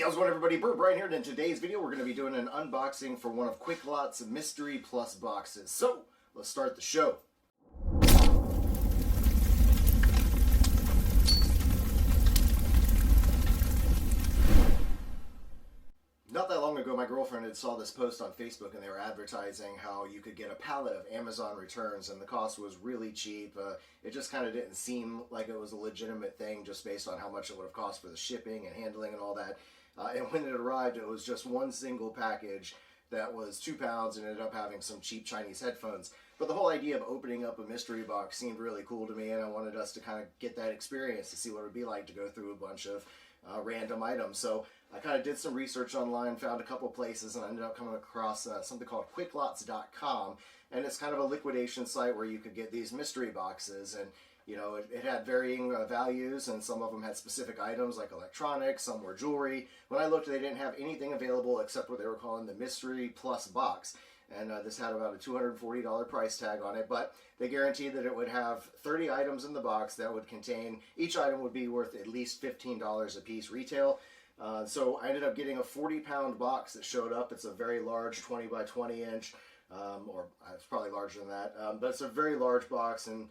how's it going, everybody? BurntBrian here, and in today's video we're going to be doing an unboxing for one of QuickLotz Mystery Plus boxes. So, let's start the show. Not that long ago, my girlfriend had saw this post on Facebook, and they were advertising how you could get a pallet of Amazon returns, and the cost was really cheap. It just kind of didn't seem like it was a legitimate thing just based on how much it would have cost for the shipping and handling and all that. And when it arrived, it was just one single package that was 2 pounds and ended up having some cheap Chinese headphones. But the whole idea of opening up a mystery box seemed really cool to me, and I wanted us to kind of get that experience to see what it would be like to go through a bunch of random items. So I kind of did some research online, found a couple places, and I ended up coming across something called QuickLotz.com, and it's kind of a liquidation site where you could get these mystery boxes. And you know, it had varying values, and some of them had specific items like electronics, some were jewelry. When I looked, they didn't have anything available except what they were calling the Mystery Plus box. And this had about a $240 price tag on it, but they guaranteed that it would have 30 items in the box that would contain, each item would be worth at least $15 a piece retail. So I ended up getting a 40-pound box that showed up. It's a very large 20 by 20 inch, or it's probably larger than that, but it's a very large box, and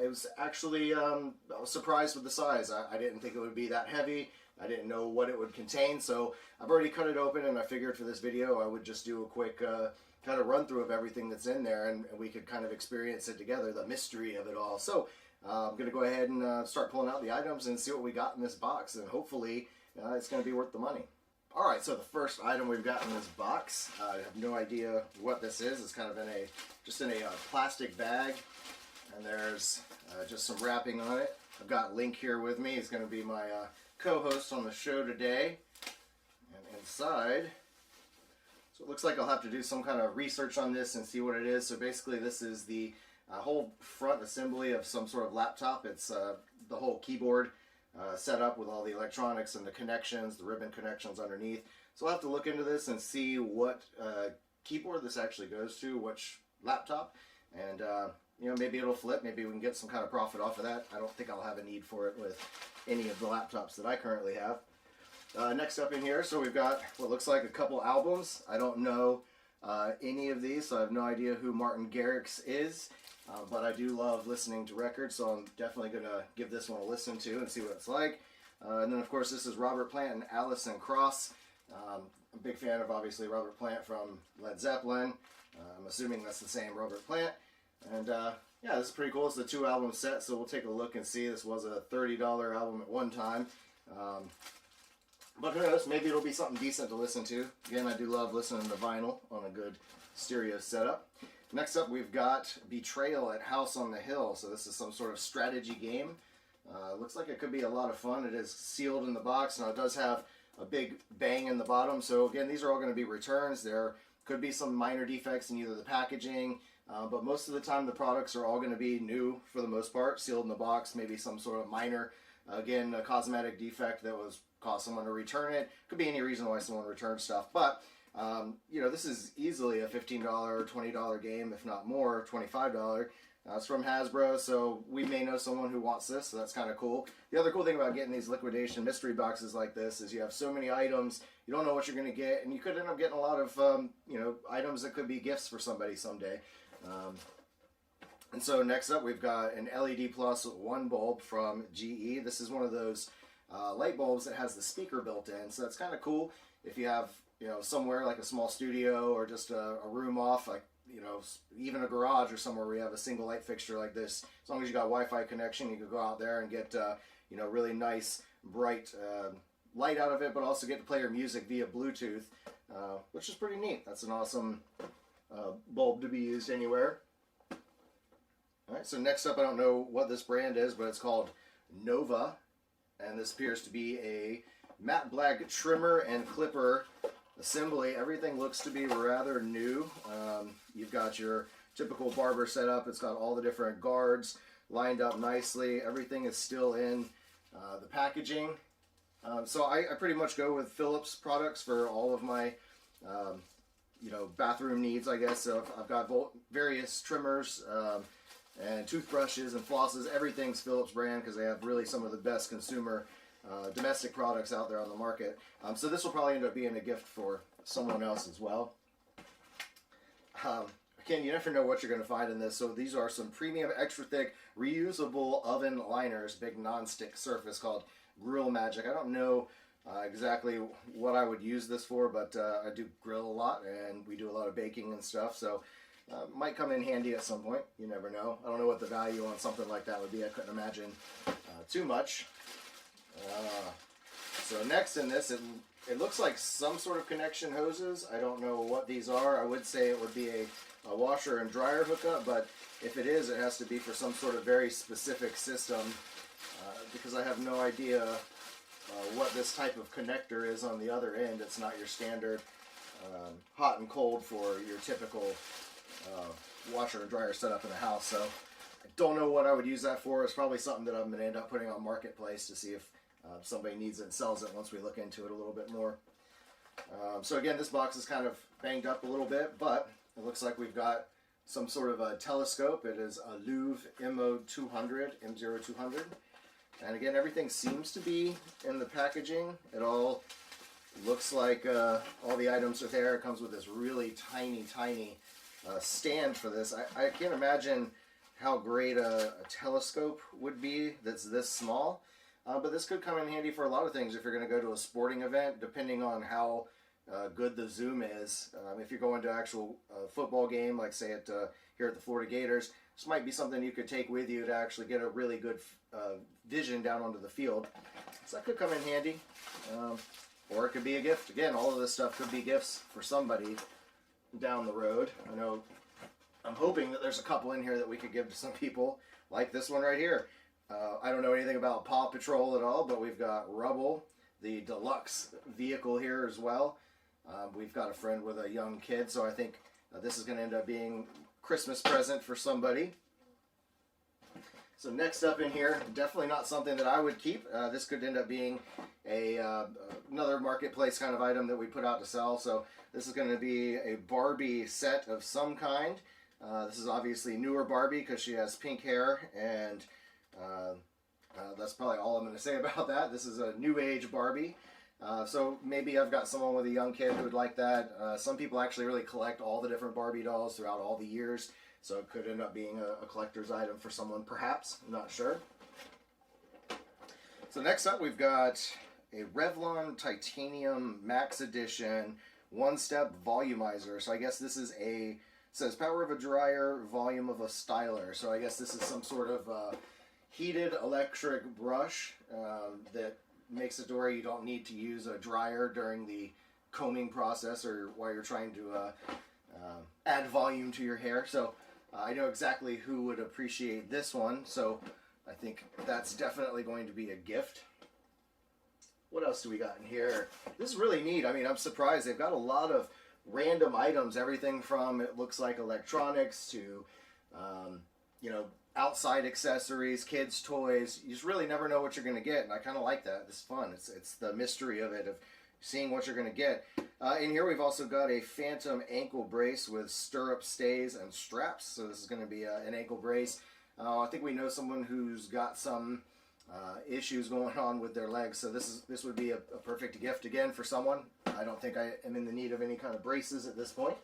it was actually, I was surprised with the size. I didn't think it would be that heavy. I didn't know what it would contain, so I've already cut it open, and I figured for this video I would just do a quick kind of run through of everything that's in there, and we could kind of experience it together, the mystery of it all. So I'm going to go ahead and start pulling out the items and see what we got in this box, and hopefully it's going to be worth the money. Alright, so the first item we've got in this box, I have no idea what this is. It's kind of just in a plastic bag, and there's just some wrapping on it. I've got Link here with me. He's going to be my co-host on the show today. And inside, so it looks like I'll have to do some kind of research on this and see what it is. So basically this is the whole front assembly of some sort of laptop. It's the whole keyboard set up with all the electronics and the connections, the ribbon connections underneath. So I'll have to look into this and see what keyboard this actually goes to, which laptop, and you know, maybe it'll flip, maybe we can get some kind of profit off of that. I don't think I'll have a need for it with any of the laptops that I currently have. Next up in here, so we've got what looks like a couple albums. I don't know any of these, so I have no idea who Martin Garrix is, but I do love listening to records, so I'm definitely going to give this one a listen to and see what it's like. And then, of course, this is Robert Plant and Alison Krauss. I'm a big fan of, obviously, Robert Plant from Led Zeppelin. I'm assuming that's the same Robert Plant. And yeah, this is pretty cool. It's a 2-album set, so we'll take a look and see. This was a $30 album at one time. But who knows, maybe it'll be something decent to listen to. Again, I do love listening to vinyl on a good stereo setup. Next up, we've got Betrayal at House on the Hill. So this is some sort of strategy game. Looks like it could be a lot of fun. It is sealed in the box. Now, it does have a big bang in the bottom. So again, these are all going to be returns. There could be some minor defects in either the packaging, but most of the time the products are all going to be new for the most part, sealed in the box. Maybe some sort of minor, again, a cosmetic defect that was caused someone to return it. Could be any reason why someone returned stuff, but you know, this is easily a $15 or $20 game, if not more, $25. It's from Hasbro, so we may know someone who wants this, so that's kind of cool. The other cool thing about getting these liquidation mystery boxes like this is you have so many items, you don't know what you're going to get, and you could end up getting a lot of you know, items that could be gifts for somebody someday. And so next up, we've got an LED Plus 1 bulb from GE. This is one of those light bulbs that has the speaker built in, so that's kind of cool if you have, you know, somewhere like a small studio or just a room off, like, you know, even a garage or somewhere where you have a single light fixture like this. As long as you got Wi-Fi connection, you can go out there and get you know, really nice bright light out of it, but also get to play your music via Bluetooth, which is pretty neat. That's an awesome bulb to be used anywhere. Alright, so next up, I don't know what this brand is, but it's called Nova, and this appears to be a matte black trimmer and clipper assembly. Everything looks to be rather new. You've got your typical barber setup. It's got all the different guards lined up nicely. Everything is still in the packaging. So I pretty much go with Philips products for all of my you know, bathroom needs, I guess. So I've got various trimmers and toothbrushes and flosses. Everything's Philips brand because they have really some of the best consumer domestic products out there on the market. So this will probably end up being a gift for someone else as well. Again, you never know what you're going to find in this. So these are some premium extra thick reusable oven liners, big non-stick surface, called Grill Magic. I don't know exactly what I would use this for, but I do grill a lot and we do a lot of baking and stuff, so might come in handy at some point. You never know. I don't know what the value on something like that would be. I couldn't imagine too much. So next in this, it looks like some sort of connection hoses. I don't know what these are. I would say it would be a washer and dryer hookup, but if it is, it has to be for some sort of very specific system, because I have no idea what this type of connector is on the other end. It's not your standard hot and cold for your typical washer and dryer setup in a house. So I don't know what I would use that for. It's probably something that I'm going to end up putting on Marketplace to see if somebody needs it and sells it once we look into it a little bit more. So again, this box is kind of banged up a little bit, but it looks like we've got some sort of a telescope. It is a Louvre M0200. And again, everything seems to be in the packaging. It all looks like all the items are there. It comes with this really tiny stand for this. I can't imagine how great a telescope would be that's this small. But this could come in handy for a lot of things if you're going to go to a sporting event, depending on how good the zoom is. If you're going to an actual football game, like say at here at the Florida Gators, this might be something you could take with you to actually get a really good vision down onto the field. So that could come in handy. Or it could be a gift. Again, all of this stuff could be gifts for somebody down the road. I'm hoping that there's a couple in here that we could give to some people, like this one right here. I don't know anything about Paw Patrol at all, but we've got Rubble, the deluxe vehicle here as well. We've got a friend with a young kid, so I think this is going to end up being a Christmas present for somebody. So next up in here, definitely not something that I would keep. This could end up being another Marketplace kind of item that we put out to sell. So this is going to be a Barbie set of some kind. This is obviously newer Barbie because she has pink hair, and that's probably all I'm going to say about that. This is a new age Barbie. So maybe I've got someone with a young kid who would like that. Some people actually really collect all the different Barbie dolls throughout all the years. So it could end up being a collector's item for someone, perhaps. I'm not sure. So next up, we've got a Revlon Titanium Max Edition One-Step Volumizer. So I guess this is it says power of a dryer, volume of a styler. So I guess this is some sort of heated electric brush that makes it to where you don't need to use a dryer during the combing process or while you're trying to add volume to your hair. So I know exactly who would appreciate this one, so I think that's definitely going to be a gift. What else do we got in here? This is really neat. I mean, I'm surprised. They've got a lot of random items, everything from, it looks like, electronics to, you know, outside accessories, kids' toys. You just really never know what you're going to get, and I kind of like that. It's fun. It's the mystery of it, of seeing what you're going to get. In here we've also got a Phantom ankle brace with stirrup stays and straps. So this is going to be an ankle brace. I think we know someone who's got some issues going on with their legs, so this would be a perfect gift again for someone. I don't think I am in the need of any kind of braces at this point.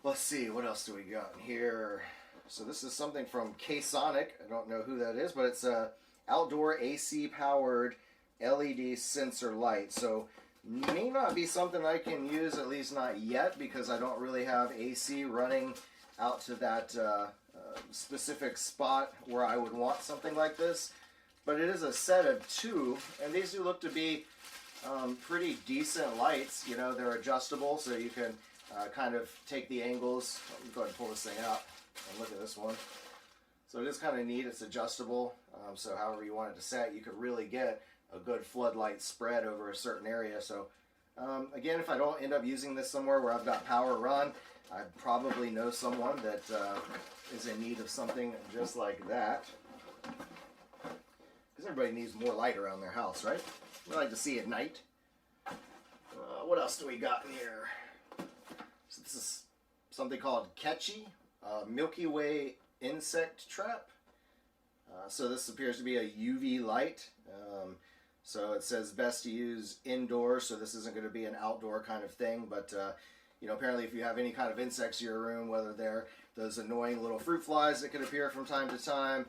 Let's see, what else do we got in here? So this is something from K-Sonic. I don't know who that is, but it's a outdoor AC powered LED sensor light. So may not be something I can use, at least not yet, because I don't really have AC running out to that specific spot where I would want something like this. But it is a set of two, and these do look to be pretty decent lights. You know, they're adjustable, so you can kind of take the angles. Let me go ahead and pull this thing out and look at this one. So it is kind of neat. It's adjustable, so however you want it to set, you could really get a good floodlight spread over a certain area. So again, if I don't end up using this somewhere where I've got power run, I probably know someone that is in need of something just like that. Because everybody needs more light around their house, right? We like to see at night. What else do we got in here? So this is something called Catchy, Milky Way insect trap. So this appears to be a UV light. So it says best to use indoors, so this isn't going to be an outdoor kind of thing, but you know, apparently if you have any kind of insects in your room, whether they're those annoying little fruit flies that can appear from time to time,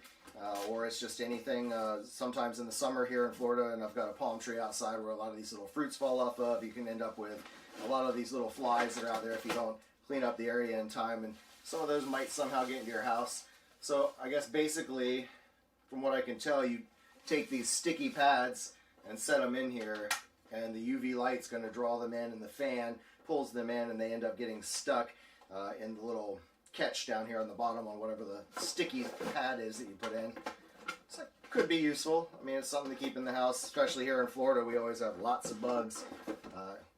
or it's just anything, sometimes in the summer here in Florida, and I've got a palm tree outside where a lot of these little fruits fall off of, you can end up with a lot of these little flies that are out there if you don't clean up the area in time, and some of those might somehow get into your house. So I guess basically, from what I can tell, you take these sticky pads and set them in here, and the UV light's going to draw them in, and the fan pulls them in, and they end up getting stuck in the little catch down here on the bottom on whatever the sticky pad is that you put in. So it could be useful. I mean, it's something to keep in the house, especially here in Florida. We always have lots of bugs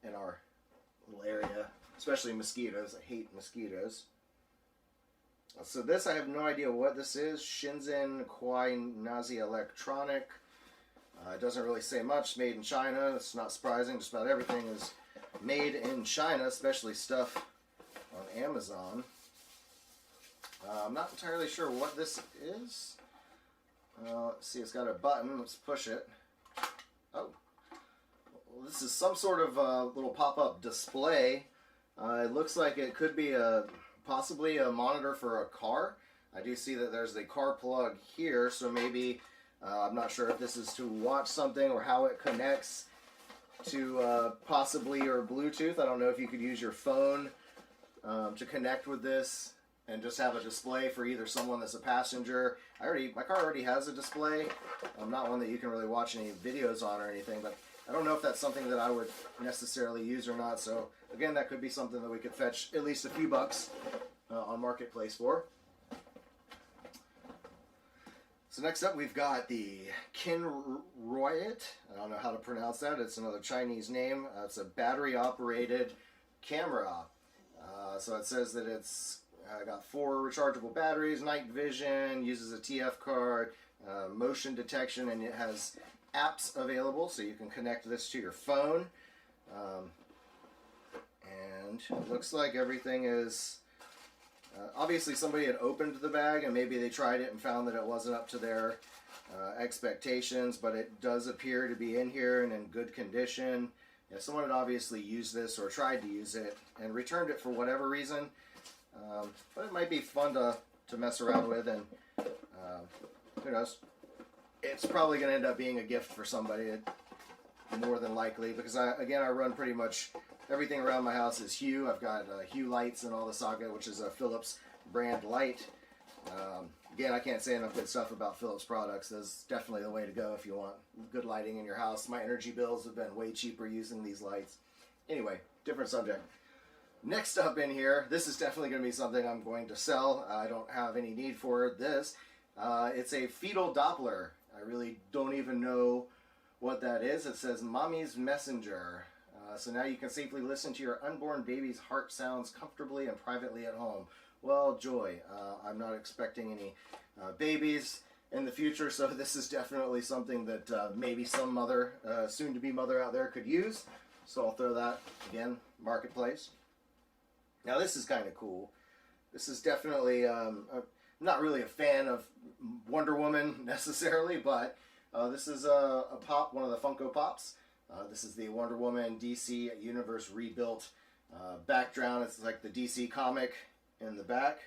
in our little area, especially mosquitoes. I hate mosquitoes. So this, I have no idea what this is. Shenzhen Kwai Nazi Electronic. It doesn't really say much. Made in China. It's not surprising. Just about everything is made in China, especially stuff on Amazon. I'm not entirely sure what this is. Let's see, it's got a button. Let's push it. Oh. Well, this is some sort of little pop-up display. It looks like it could be possibly a monitor for a car. I do see that there's the car plug here, so maybe I'm not sure if this is to watch something or how it connects to possibly your Bluetooth. I don't know if you could use your phone to connect with this and just have a display for either someone that's a passenger. My car already has a display. Not one that you can really watch any videos on or anything, but I don't know if that's something that I would necessarily use or not. So again, that could be something that we could fetch at least a few bucks on Marketplace for. So next up, we've got the Kinroyet. I don't know how to pronounce that. It's another Chinese name. It's a battery-operated camera. So it says that it's got 4 rechargeable batteries, night vision, uses a TF card, motion detection, and it has apps available, so you can connect this to your phone. And it looks like everything is... obviously somebody had opened the bag and maybe they tried it and found that it wasn't up to their expectations, but it does appear to be in here and in good condition. Yeah, someone had obviously used this or tried to use it and returned it for whatever reason. But it might be fun to mess around with, and who knows. It's probably going to end up being a gift for somebody, more than likely, because I run pretty much everything around my house is Hue. I've got Hue lights in all the socket, which is a Philips brand light. Again, I can't say enough good stuff about Philips products. That's definitely the way to go if you want good lighting in your house. My energy bills have been way cheaper using these lights. Anyway, different subject. Next up in here, this is definitely going to be something I'm going to sell. I don't have any need for this. It's a fetal Doppler. I really don't even know what that is. It says Mommy's Messenger. So now you can safely listen to your unborn baby's heart sounds comfortably and privately at home. Well, joy. I'm not expecting any babies in the future, so this is definitely something that maybe some mother, soon-to-be mother out there could use. So I'll throw that, again, Marketplace. Now this is kind of cool. This is definitely, I'm not really a fan of Wonder Woman necessarily, but this is a pop, one of the Funko Pops. This is the Wonder Woman DC Universe Rebuilt background. It's like the DC comic in the back.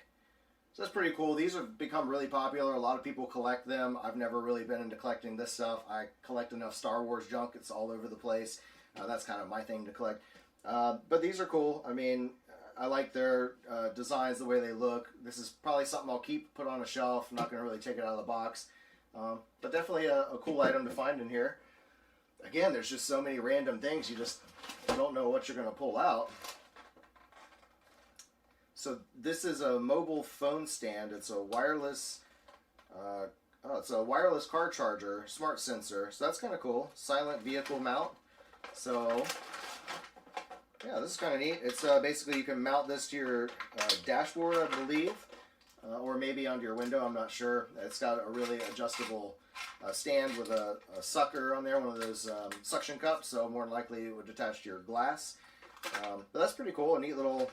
So that's pretty cool. These have become really popular. A lot of people collect them. I've never really been into collecting this stuff. I collect enough Star Wars junk. It's all over the place. That's kind of my thing to collect. But these are cool. I mean, I like their designs, the way they look. This is probably something I'll keep, put on a shelf. I'm not going to really take it out of the box. But definitely a cool item to find in here. Again, there's just so many random things. You just don't know what you're going to pull out. So this is a mobile phone stand. It's a wireless, it's a wireless car charger, smart sensor. So that's kind of cool. Silent vehicle mount. So yeah, this is kind of neat. It's basically you can mount this to your dashboard, I believe, or maybe onto your window. I'm not sure. It's got a really adjustable stand with a sucker on there, one of those suction cups. So more than likely it would attach to your glass. But that's pretty cool. A neat little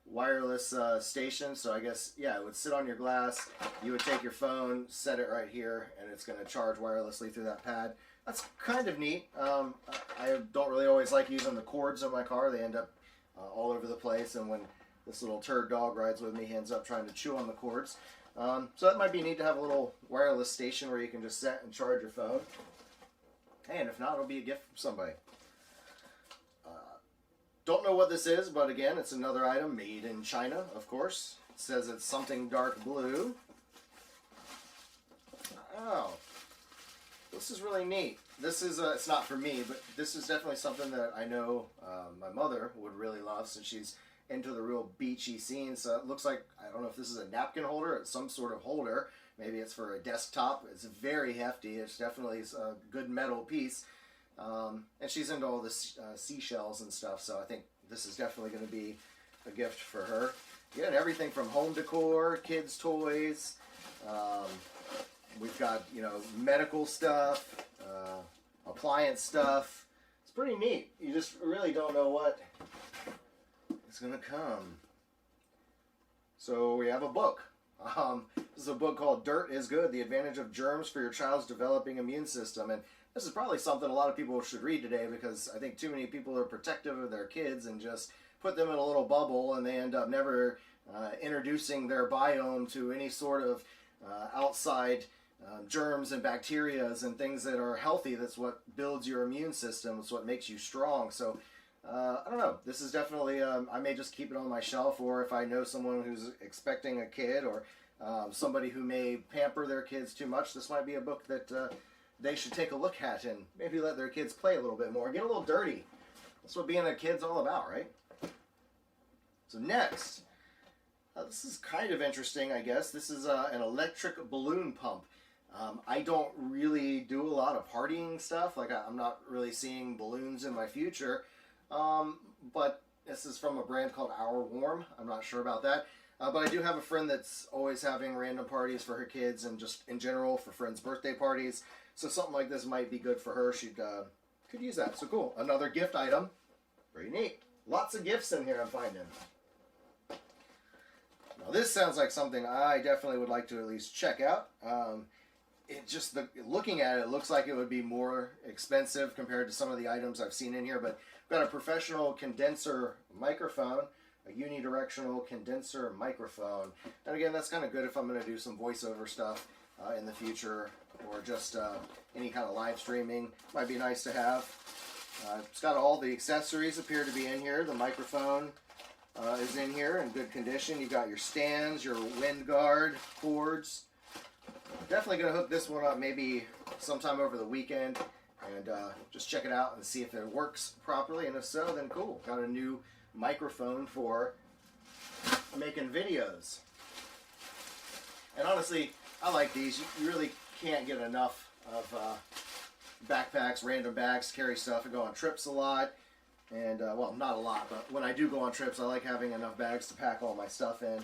wireless station. So I guess, yeah, it would sit on your glass. You would take your phone, set it right here, and it's going to charge wirelessly through that pad. that's kind of neat. I don't really always like using the cords in my car. They end up all over the place, and when this little turd dog rides with me, he ends up trying to chew on the cords. So that might be neat to have a little wireless station where you can just set and charge your phone. And if not, it'll be a gift from somebody. Don't know what this is, but again, it's another item made in China, of course. It says it's something dark blue. Oh, this is really neat. This is, it's not for me, but this is definitely something that I know my mother would really love since she's into the real beachy scene. So it looks like, I don't know if this is a napkin holder, it's some sort of holder. Maybe it's for a desktop. It's very hefty. It's definitely a good metal piece. And she's into all the seashells and stuff, so I think this is definitely going to be a gift for her. Yeah, and everything from home decor, kids' toys. We've got, you know, medical stuff, appliance stuff. It's pretty neat. You just really don't know what is going to come. So we have a book. This is a book called Dirt is Good, The Advantage of Germs for Your Child's Developing Immune System. And this is probably something a lot of people should read today, because I think too many people are protective of their kids and just put them in a little bubble, and they end up never introducing their biome to any sort of outside germs and bacteria and things that are healthy. That's what builds your immune system. It's what makes you strong. So I don't know. This is definitely, I may just keep it on my shelf, or if I know someone who's expecting a kid, or somebody who may pamper their kids too much, this might be a book that they should take a look at and maybe let their kids play a little bit more, get a little dirty. That's what being a kid's all about, right? So next, this is kind of interesting, I guess. This is an electric balloon pump. I don't really do a lot of partying stuff. Like, I'm not really seeing balloons in my future. But this is from a brand called Our Warm. I'm not sure about that. But I do have a friend that's always having random parties for her kids, and just in general for friends' birthday parties. So something like this might be good for her. She could use that. So cool. Another gift item. Pretty neat. Lots of gifts in here I'm finding. Now this sounds like something I definitely would like to at least check out. It just, looking at it, it looks like it would be more expensive compared to some of the items I've seen in here. But we've got a professional condenser microphone. A unidirectional condenser microphone. And again, that's kind of good if I'm going to do some voiceover stuff in the future, or just any kind of live streaming. Might be nice to have. It's got all the accessories appear to be in here. The microphone is in here in good condition. You've got your stands, your wind guard, cords. Definitely going to hook this one up maybe sometime over the weekend and just check it out and see if it works properly. And if so, then cool. Got a new microphone for making videos. And honestly, I like these. You really can't get enough of backpacks, random bags, carry stuff. I go on trips a lot. And, well, not a lot, but when I do go on trips, I like having enough bags to pack all my stuff in.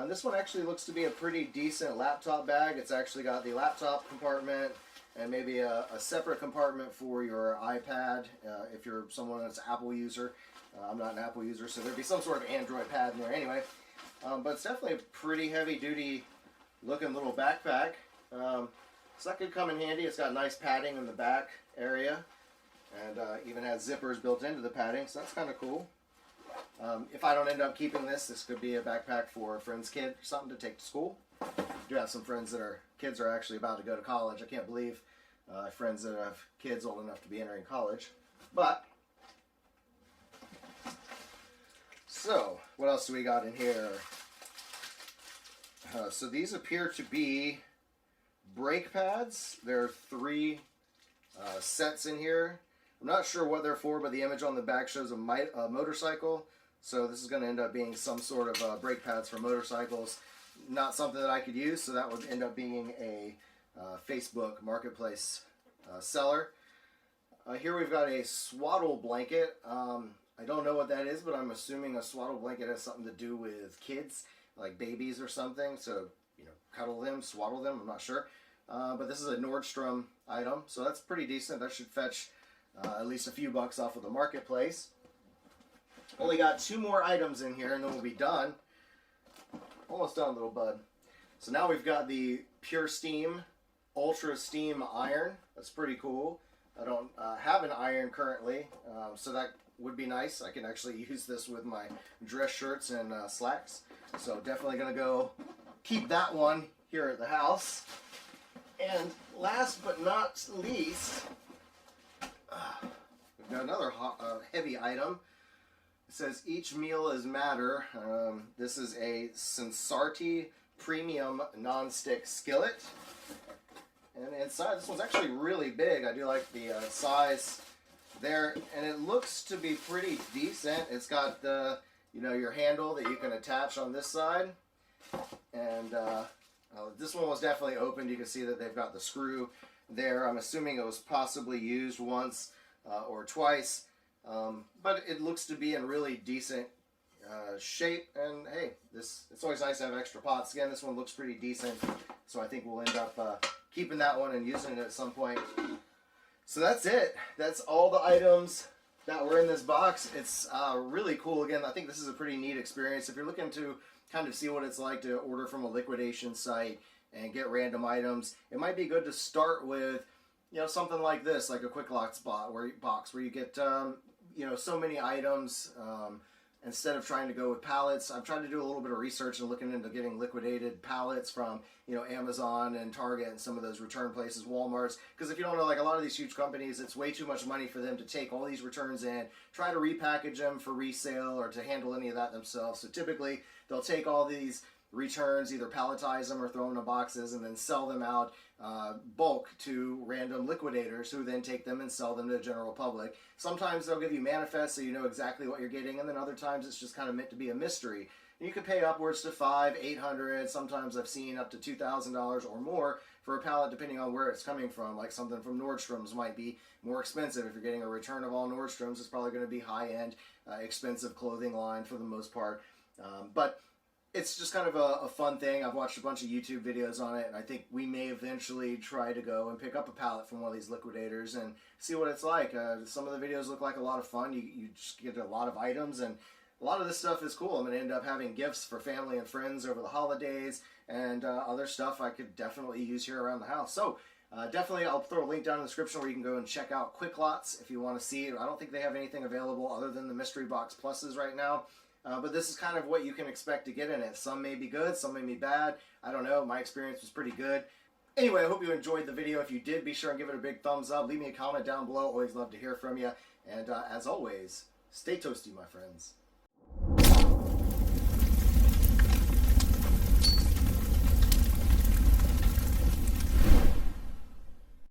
This one actually looks to be a pretty decent laptop bag. It's actually got the laptop compartment and maybe a separate compartment for your iPad if you're someone that's an Apple user. I'm not an Apple user, so there'd be some sort of Android pad in there anyway. But it's definitely a pretty heavy-duty looking little backpack. So that could come in handy. It's got nice padding in the back area, and even has zippers built into the padding, so that's kind of cool. If I don't end up keeping this, this could be a backpack for a friend's kid or something to take to school. I do have some friends that are kids are actually about to go to college. I can't believe friends that have kids old enough to be entering college. But so what else do we got in here? So these appear to be brake pads. There are 3 sets in here. I'm not sure what they're for, but the image on the back shows a motorcycle. So this is going to end up being some sort of brake pads for motorcycles. Not something that I could use, so that would end up being a Facebook Marketplace seller. Here we've got a swaddle blanket. I don't know what that is, but I'm assuming a swaddle blanket has something to do with kids, like babies or something. So, you know, cuddle them, swaddle them, I'm not sure. But this is a Nordstrom item, so that's pretty decent. That should fetch at least a few bucks off of the marketplace. Only got 2 more items in here and then we'll be done. Almost done, little bud. So now we've got the Pure Steam Ultra Steam Iron. That's pretty cool. I don't have an iron currently, so that would be nice. I can actually use this with my dress shirts and slacks. So definitely going to go keep that one here at the house. And last but not least, we've got another heavy item. It says each meal is matter. This is a Sensarti Premium Non-Stick Skillet. And inside, this one's actually really big. I do like the size there, and it looks to be pretty decent. It's got the, you know, your handle that you can attach on this side, and this one was definitely opened. You can see that they've got the screw there. I'm assuming it was possibly used once or twice, but it looks to be in really decent shape. And hey, it's always nice to have extra pots. Again, this one looks pretty decent, so I think we'll end up keeping that one and using it at some point. So that's it. That's all the items that were in this box. It's really cool. Again, I think this is a pretty neat experience. If you're looking to kind of see what it's like to order from a liquidation site and get random items, it might be good to start with, you know, something like this, like a QuickLotz box where you get, you know, so many items. Instead of trying to go with pallets, I've tried to do a little bit of research and looking into getting liquidated pallets from, you know, Amazon and Target and some of those return places, Walmart's. Because if you don't know, like a lot of these huge companies, it's way too much money for them to take all these returns in, try to repackage them for resale or to handle any of that themselves. So typically, they'll take all these returns, either palletize them or throw them in boxes, and then sell them out bulk to random liquidators who then take them and sell them to the general public. Sometimes they'll give you manifests so you know exactly what you're getting, and then other times it's just kind of meant to be a mystery. And you can pay upwards to $500, $800, sometimes I've seen up to $2,000 or more for a pallet depending on where it's coming from. Like something from Nordstrom's might be more expensive. If you're getting a return of all Nordstrom's, it's probably going to be high-end, expensive clothing line for the most part. But it's just kind of a fun thing. I've watched a bunch of YouTube videos on it, and I think we may eventually try to go and pick up a pallet from one of these liquidators and see what it's like. Some of the videos look like a lot of fun. You just get a lot of items, and a lot of this stuff is cool. I'm going to end up having gifts for family and friends over the holidays, and other stuff I could definitely use here around the house. So definitely, I'll throw a link down in the description where you can go and check out QuickLotz if you want to see it. I don't think they have anything available other than the mystery box pluses right now. But this is kind of what you can expect to get in it. Some may be good, some may be bad. I don't know. My experience was pretty good. Anyway, I hope you enjoyed the video. If you did, be sure and give it a big thumbs up. Leave me a comment down below. Always love to hear from you. And as always, stay toasty, my friends.